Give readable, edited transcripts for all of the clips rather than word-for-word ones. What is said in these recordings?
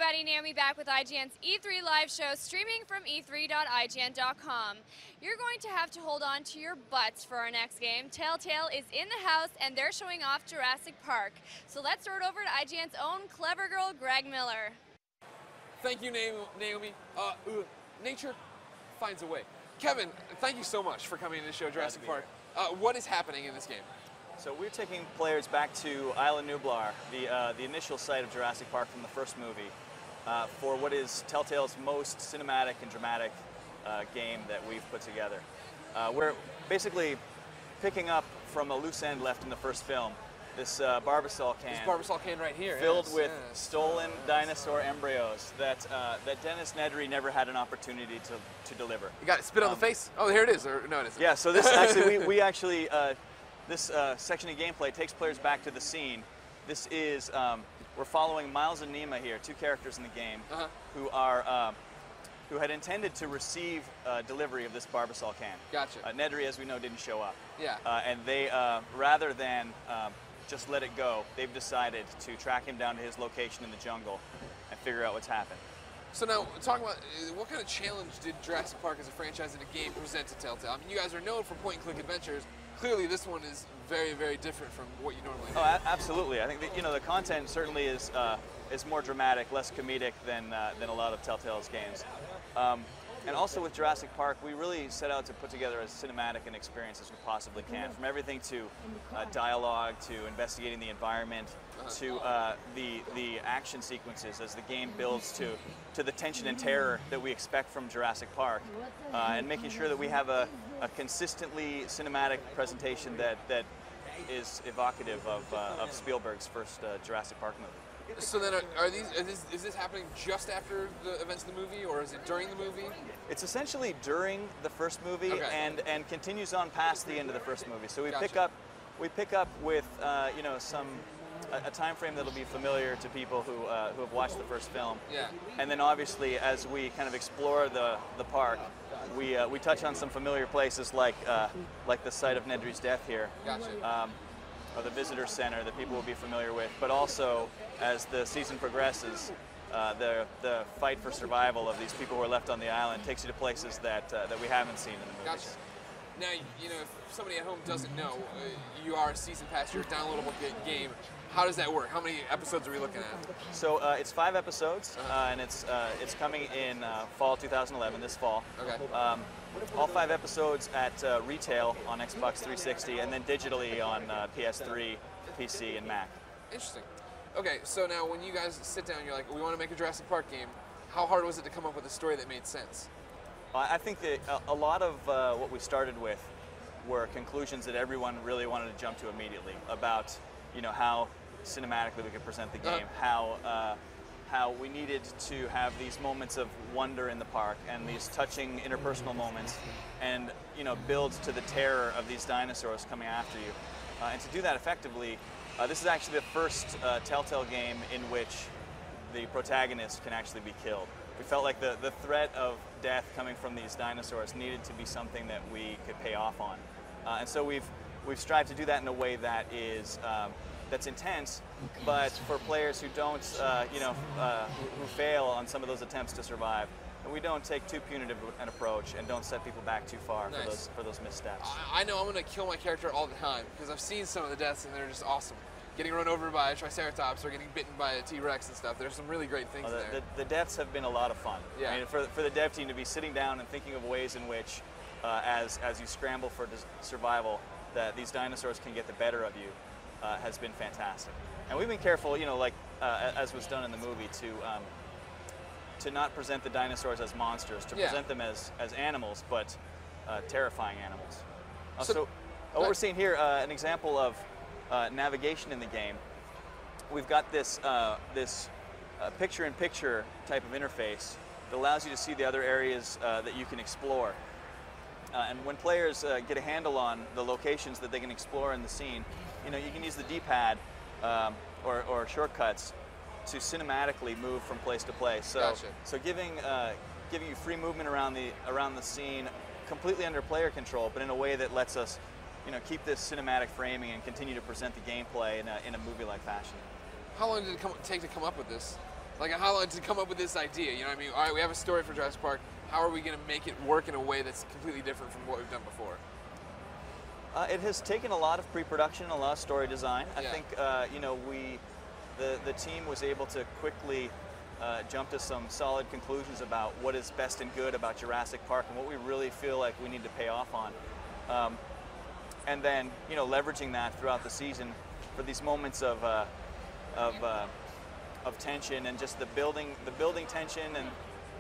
everybody, Naomi back with IGN's E3 live show, streaming from e3.ign.com. You're going to have to hold on to your butts for our next game. Telltale is in the house and they're showing off Jurassic Park. So let's throw it over to IGN's own clever girl, Greg Miller. Thank you, Naomi. Nature finds a way. Kevin, thank you so much for coming in to show Jurassic Park. What is happening in this game? So we're taking players back to Isla Nublar, the initial site of Jurassic Park from the first movie, for what is Telltale's most cinematic and dramatic game that we've put together. We're basically picking up from a loose end left in the first film, this Barbasol can. This Barbasol can right here. Filled with stolen dinosaur embryos that Dennis Nedry never had an opportunity to deliver. You got it. Spit on the face? Oh, here it is. Or, no, it isn't. Yeah, so this actually, we actually, this section of gameplay takes players back to the scene. This is, we're following Miles and Nima here, two characters in the game, who had intended to receive delivery of this Barbasol can. Gotcha. Nedry, as we know, didn't show up. Yeah. And they, rather than just let it go, they've decided to track him down to his location in the jungle and figure out what's happened. So now, talking about what kind of challenge did Jurassic Park as a franchise and a game present to Telltale? I mean, you guys are known for point-and-click adventures. Clearly, this one is very, very different from what you normally do. Oh, absolutely. I think that, the content certainly is more dramatic, less comedic than a lot of Telltale's games. And also with Jurassic Park, we really set out to put together as cinematic an experience as we possibly can, from everything to dialogue, to investigating the environment, to the action sequences as the game builds to the tension and terror that we expect from Jurassic Park, and making sure that we have a consistently cinematic presentation that is evocative of Spielberg's first Jurassic Park movie. So then, is this happening just after the events of the movie, or is it during the movie? It's essentially during the first movie, and continues on past the end of the first movie. So we pick up with a time frame that'll be familiar to people who have watched the first film. Yeah. And then obviously, as we kind of explore the park, we touch on some familiar places like the site of Nedry's death here. Gotcha. Or the visitor center that people will be familiar with, but also as the season progresses, the fight for survival of these people who are left on the island takes you to places that we haven't seen in the movies. Gotcha. Now, if somebody at home doesn't know, you are a season pass, you're a downloadable game. How does that work? How many episodes are we looking at? So it's 5 episodes, and it's coming in fall 2011, this fall. Okay. All 5 episodes at retail on Xbox 360, and then digitally on PS3, PC, and Mac. Interesting. Okay, so now when you guys sit down, you're like, we want to make a Jurassic Park game. How hard was it to come up with a story that made sense? I think that a lot of what we started with were conclusions that everyone really wanted to jump to immediately about, how cinematically we could present the game, how we needed to have these moments of wonder in the park and these touching interpersonal moments, and build to the terror of these dinosaurs coming after you. And to do that effectively, this is actually the first Telltale game in which the protagonist can actually be killed. We felt like the threat of death coming from these dinosaurs needed to be something that we could pay off on. And so we've strived to do that in a way that is that's intense, but for players who don't, who fail on some of those attempts to survive, and we don't take too punitive an approach and don't set people back too far for those missteps. I know I'm going to kill my character all the time because I've seen some of the deaths and they're just awesome. Getting run over by a Triceratops or getting bitten by a T-Rex and stuff. There's some really great things there. The deaths have been a lot of fun. Yeah. I mean, for the dev team to be sitting down and thinking of ways in which, as you scramble for survival, that these dinosaurs can get the better of you, has been fantastic. And we've been careful, as was done in the movie, to not present the dinosaurs as monsters, to present them as animals, but terrifying animals. So what we're seeing here, an example of navigation in the game. We've got this picture-in-picture type of interface that allows you to see the other areas that you can explore. And when players get a handle on the locations that they can explore in the scene, you can use the D-pad or shortcuts to cinematically move from place to place. So, so giving you free movement around the scene, completely under player control, but in a way that lets us, keep this cinematic framing and continue to present the gameplay in a movie-like fashion. How long did it take to come up with this? Like how long to come up with this idea? You know what I mean? All right, we have a story for Jurassic Park. How are we going to make it work in a way that's completely different from what we've done before? It has taken a lot of pre-production, a lot of story design. I think you know, the team was able to quickly jump to some solid conclusions about what is best and good about Jurassic Park and what we really feel like we need to pay off on. And then, you know, leveraging that throughout the season for these moments of tension and just the building tension and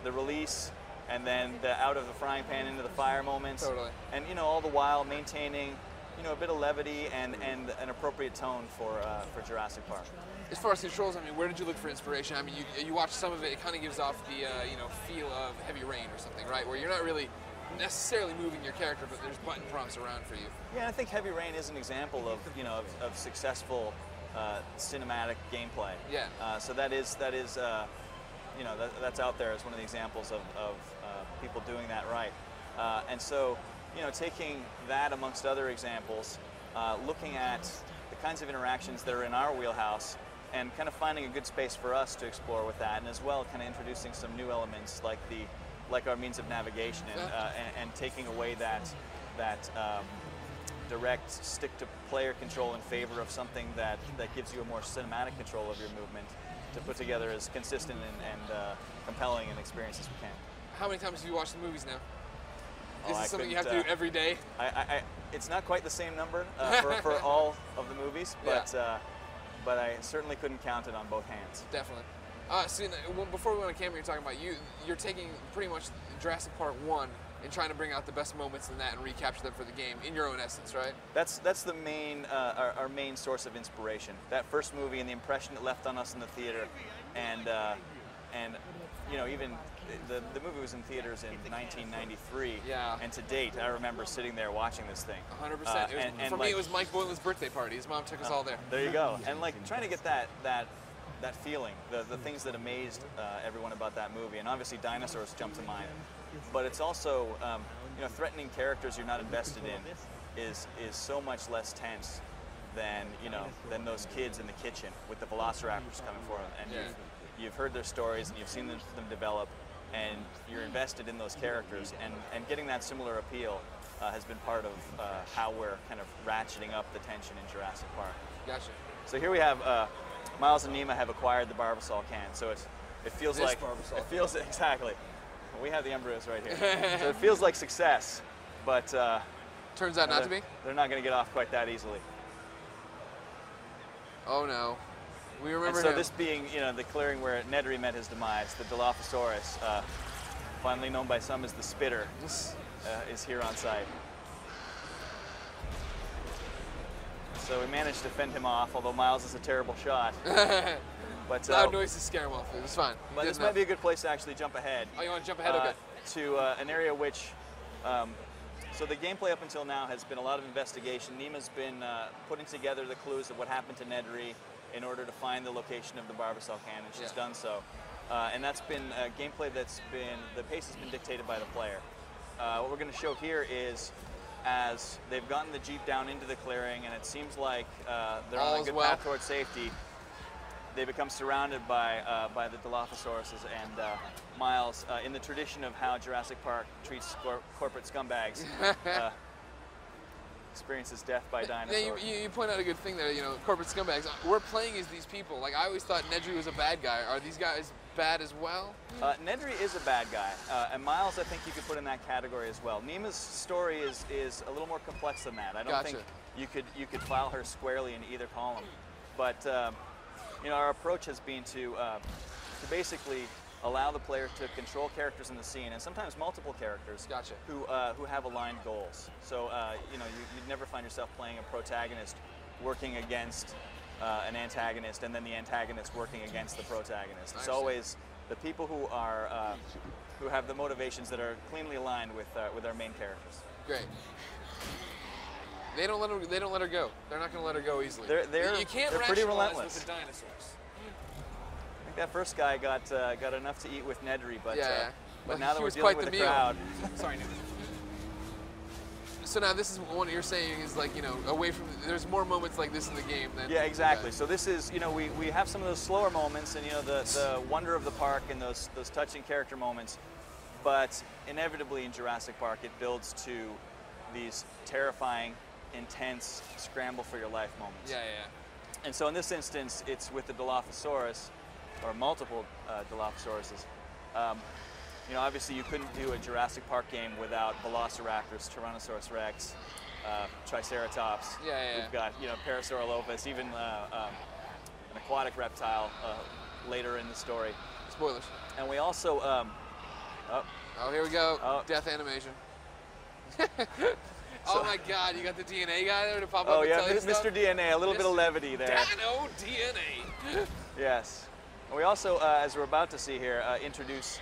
the release, and then the out of the frying pan into the fire moments. Totally. And you know, all the while maintaining, you know, a bit of levity and an appropriate tone for Jurassic Park. As far as controls, I mean, where did you look for inspiration? I mean, you watch some of it. It kind of gives off the you know, feel of Heavy Rain or something, right? Where you're not really necessarily moving your character, but there's button prompts around for you. Yeah, I think Heavy Rain is an example of, you know, of successful cinematic gameplay. Yeah. So that is you know, that's out there as one of the examples of people doing that right. And so, you know, taking that amongst other examples, looking at the kinds of interactions that are in our wheelhouse, and kind of finding a good space for us to explore with that, and as well kind of introducing some new elements like our means of navigation, and taking away that direct stick-to-player control in favor of something that gives you a more cinematic control of your movement, to put together as consistent and compelling an experience as we can. How many times have you watched the movies now? Is this something you have to do every day? It's not quite the same number for all of the movies, but but I certainly couldn't count it on both hands. Definitely. So before we went on camera, you're talking about you're taking pretty much Jurassic Park 1 and trying to bring out the best moments in that and recapture them for the game in your own essence, right? That's the main our main source of inspiration. That first movie and the impression it left on us in the theater, and you know, even the movie was in theaters in 1993. Yeah. And to date, I remember sitting there watching this thing. 100%. For me, it was Mike Boylan's birthday party. His mom took us all there. There you go. And like trying to get that feeling, the things that amazed everyone about that movie, and obviously dinosaurs jump to mind. But it's also, you know, threatening characters you're not invested in is so much less tense than, you know, than those kids in the kitchen with the velociraptors coming for them. And you've heard their stories and you've seen them develop, and you're invested in those characters. And getting that similar appeal has been part of how we're kind of ratcheting up the tension in Jurassic Park. Gotcha. So here we have Miles and Nima have acquired the Barbasol can, so it feels like Barbasol. It feels exactly. We have the embryos right here, so it feels like success, but turns out not to be. They're not going to get off quite that easily. Oh no, we remember. And so this being, you know, the clearing where Nedry met his demise, the Dilophosaurus, finally known by some as the Spitter, is here on site. So we managed to fend him off, although Miles is a terrible shot. But loud noises scare him off. It was fine. But this might be a good place to actually jump ahead. Oh, you want to jump ahead? Okay. To an area which, so the gameplay up until now has been a lot of investigation. Nima's been putting together the clues of what happened to Nedry in order to find the location of the Barbasol can, and she's done so. And that's been gameplay that's been, the pace has been dictated by the player. What we're going to show here is, as they've gotten the Jeep down into the clearing, and it seems like they're on a good path towards safety, they become surrounded by the Dilophosauruses, and Miles, in the tradition of how Jurassic Park treats corporate scumbags, experiences death by dinosaurs. Yeah, you point out a good thing there. You know, corporate scumbags. We're playing as these people. Like, I always thought Nedry was a bad guy. Are these guys bad as well? Nedry is a bad guy, and Miles, I think you could put in that category as well. Nima's story is a little more complex than that. I don't think you could file her squarely in either column, but. You know, our approach has been to basically allow the player to control characters in the scene, and sometimes multiple characters who have aligned goals. So, you know, you'd never find yourself playing a protagonist working against an antagonist, and then the antagonist working against the protagonist. It's always the people who are who have the motivations that are cleanly aligned with our main characters. Great. They don't let her go. They're not going to let her go easily. They're you can't pretty rationalize relentless with the dinosaurs. I think that first guy got enough to eat with Nedry, but but well, now that we're was dealing quite with the the crowd, Sorry, Nedry. So now this is what you're saying is like, you know, away from, there's more moments like this in the game than. Yeah, exactly. So this is, you know, we have some of those slower moments and, you know, the wonder of the park and those touching character moments, but inevitably in Jurassic Park it builds to these terrifying, intense, scramble for your life moments. Yeah, yeah. And so in this instance, it's with the Dilophosaurus, or multiple Dilophosauruses. You know, obviously you couldn't do a Jurassic Park game without Velociraptors, Tyrannosaurus Rex, Triceratops. Yeah, yeah. We've got, you know, Parasaurolophus, even an aquatic reptile later in the story. Spoilers. And we also, oh, here we go. Oh. Death animation. Oh my God, you got the DNA guy there to pop up oh and yeah, tell you Mr. stuff? DNA, a little bit of levity there. Dino DNA. Yes. And we also, as we're about to see here, introduce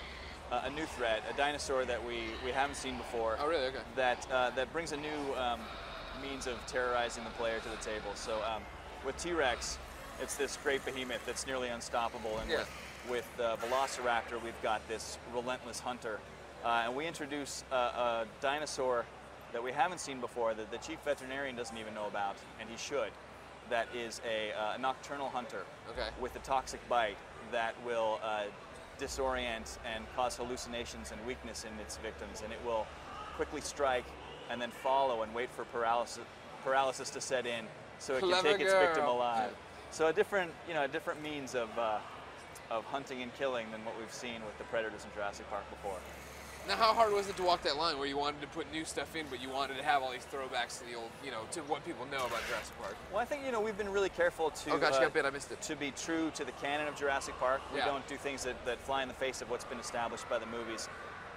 a new threat, a dinosaur that we haven't seen before. Oh really? Okay. That brings a new means of terrorizing the player to the table. So with T-Rex, it's this great behemoth that's nearly unstoppable, and yeah. with Velociraptor, we've got this relentless hunter. And we introduce a dinosaur that we haven't seen before, that the chief veterinarian doesn't even know about, and he should. That is a nocturnal hunter with a toxic bite that will disorient and cause hallucinations and weakness in its victims, and it will quickly strike and then follow and wait for paralysis to set in so it can take its victim alive. So a different means of hunting and killing than what we've seen with the predators in Jurassic Park before. Now, how hard was it to walk that line where you wanted to put new stuff in, but you wanted to have all these throwbacks to the old, you know, to what people know about Jurassic Park? Well, I think, you know, we've been really careful to oh gosh, you got bit, I missed it. To be true to the canon of Jurassic Park. We Yeah. don't do things that fly in the face of what's been established by the movies.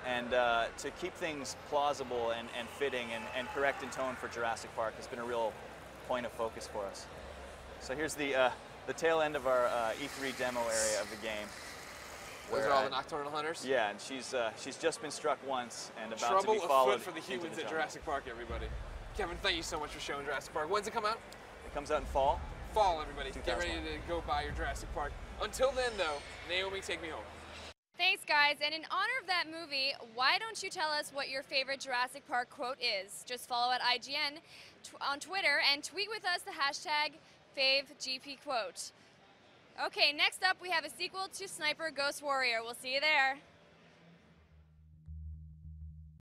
And to keep things plausible and fitting and correct in tone for Jurassic Park has been a real point of focus for us. So here's the tail end of our E3 demo area of the game. Those are all the nocturnal hunters? Yeah, and she's just been struck once and about Trouble to be followed afoot for the humans into the at jungle. Jurassic Park, everybody. Kevin, thank you so much for showing Jurassic Park. When's it come out? It comes out in fall. Fall, everybody. Get 2001. ready to go buy your Jurassic Park. Until then, though, Naomi, take me home. Thanks, guys. And in honor of that movie, why don't you tell us what your favorite Jurassic Park quote is? Just follow at IGN on Twitter and tweet with us the hashtag #FaveGPQuote. Okay, next up we have a sequel to Sniper Ghost Warrior. We'll see you there.